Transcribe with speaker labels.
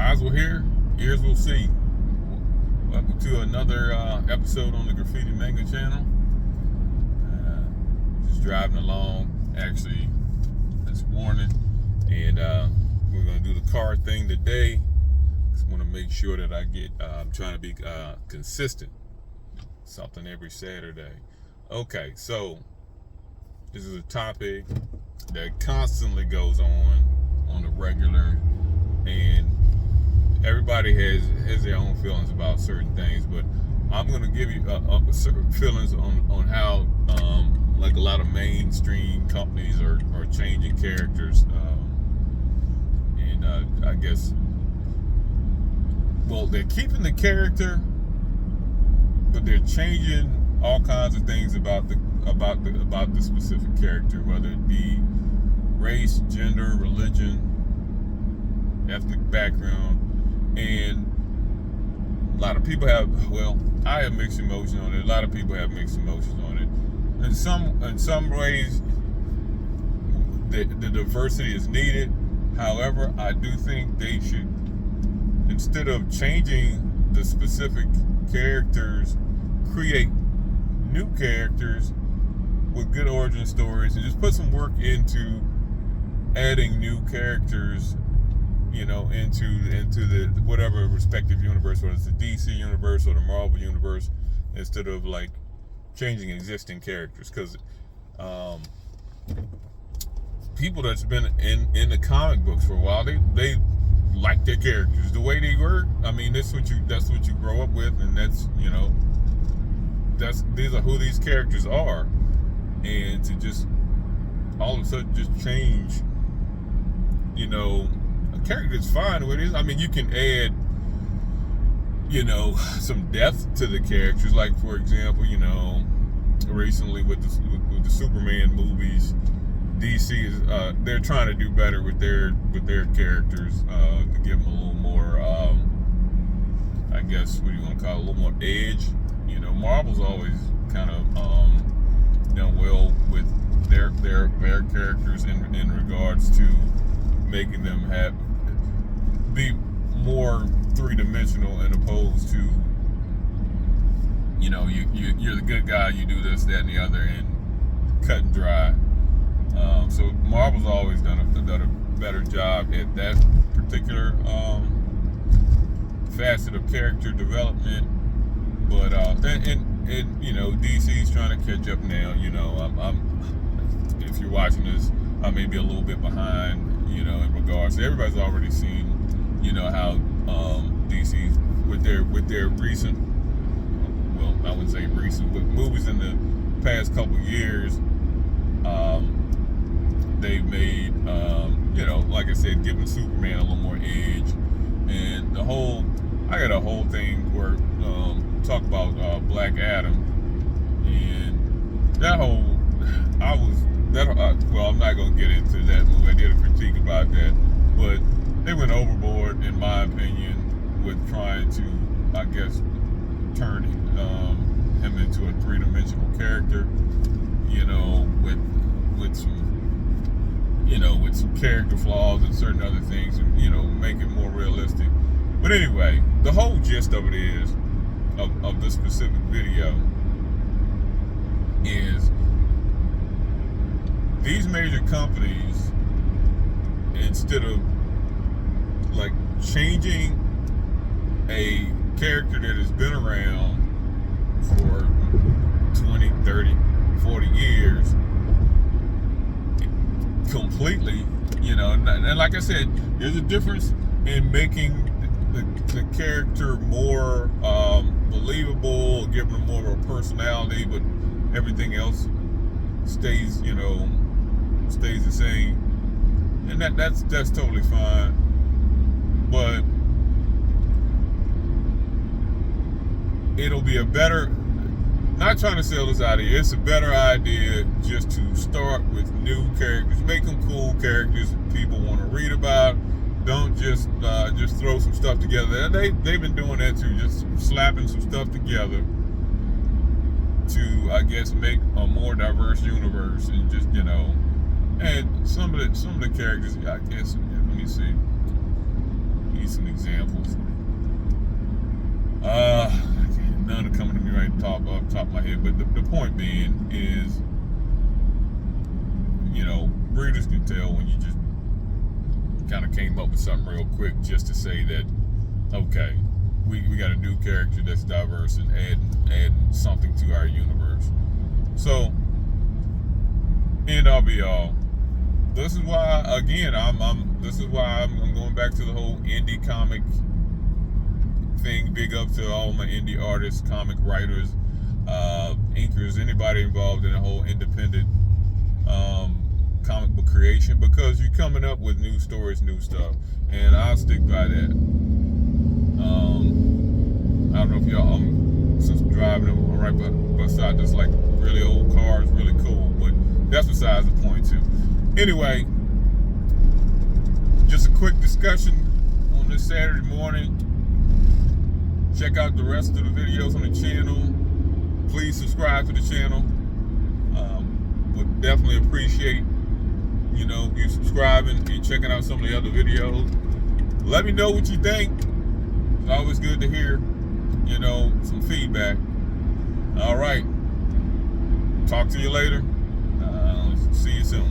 Speaker 1: Eyes will hear, ears will see. Welcome to another episode on the Graffiti Manga channel. Just driving along, actually, this morning, and we're going to do the car thing today. Just want to make sure that I'm trying to be consistent. Something every Saturday. Okay, so this is a topic that constantly goes on the regular, and everybody has their own feelings about certain things, but I'm going to give you certain feelings on how like a lot of mainstream companies are changing characters, and I guess, well, they're keeping the character, but they're changing all kinds of things about the specific character, whether it be race, gender, religion, ethnic background. And a lot of people I have mixed emotions on it. A lot of people have mixed emotions on it. In some ways, the diversity is needed. However, I do think they should, instead of changing the specific characters, create new characters with good origin stories and just put some work into adding new characters, into the whatever respective universe, whether it's the DC universe or the Marvel universe, instead of like changing existing characters. Because people that's been in the comic books for a while, they like their characters the way they were. I mean, that's what you grow up with, and these are who these characters are. And to just all of a sudden just change, a character is fine with it. I mean, you can add, some depth to the characters. Like, for example, recently with the Superman movies, DC is they're trying to do better with their characters, to give them a little more, I guess, what do you want to call it, a little more edge. Marvel's always kind of done well with their characters in regards to making them be more three-dimensional, and opposed to you're the good guy, you do this, that, and the other, and cut and dry. So Marvel's always done a better job at that particular facet of character development. But DC's trying to catch up now. I'm if you're watching this, I may be a little bit behind, in regards to, everybody's already seen, how DC's with their recent, well, I wouldn't say recent, but movies in the past couple years, they've made, like I said, giving Superman a little more edge. And I got a whole thing where talk about Black Adam, and I'm not gonna get into that movie. I did a critique about that, but they went overboard, in my opinion, with trying to, I guess, turn him into a three-dimensional character, with some character flaws and certain other things, and make it more realistic. But anyway, the whole gist of it is, of this specific video, is these major companies, instead of like changing a character that has been around for 20, 30, 40 years completely, and like I said, there's a difference in making the character more believable, giving them more of a personality, but everything else stays the same, and that's totally fine. But it'll be a better, not trying to sell this idea, it's a better idea just to start with new characters, make them cool characters that people want to read about. Don't just throw some stuff together. They've been doing that too, just slapping some stuff together to, I guess, make a more diverse universe, and just, and some of the characters, I guess, let me see, need some examples. top of my head. But the point being is, you know, breeders can tell when you just kind of came up with something real quick just to say that, okay, we got a new character that's diverse and add something to our universe. So, end all be all. This is why, again, I'm going back to the whole indie comic thing. Big up to all my indie artists, comic writers, inkers, anybody involved in the whole independent comic book creation, because you're coming up with new stories, new stuff, and I'll stick by that. I don't know if y'all, since driving, I'm right beside this like really old cars, really cool, but that's besides the point too. Anyway, just a quick discussion on this Saturday morning. Check out the rest of the videos on the channel. Please subscribe to the channel. Would definitely appreciate, you know, you subscribing and checking out some of the other videos. Let me know what you think. It's always good to hear, you know, some feedback. All right. Talk to you later. See you soon.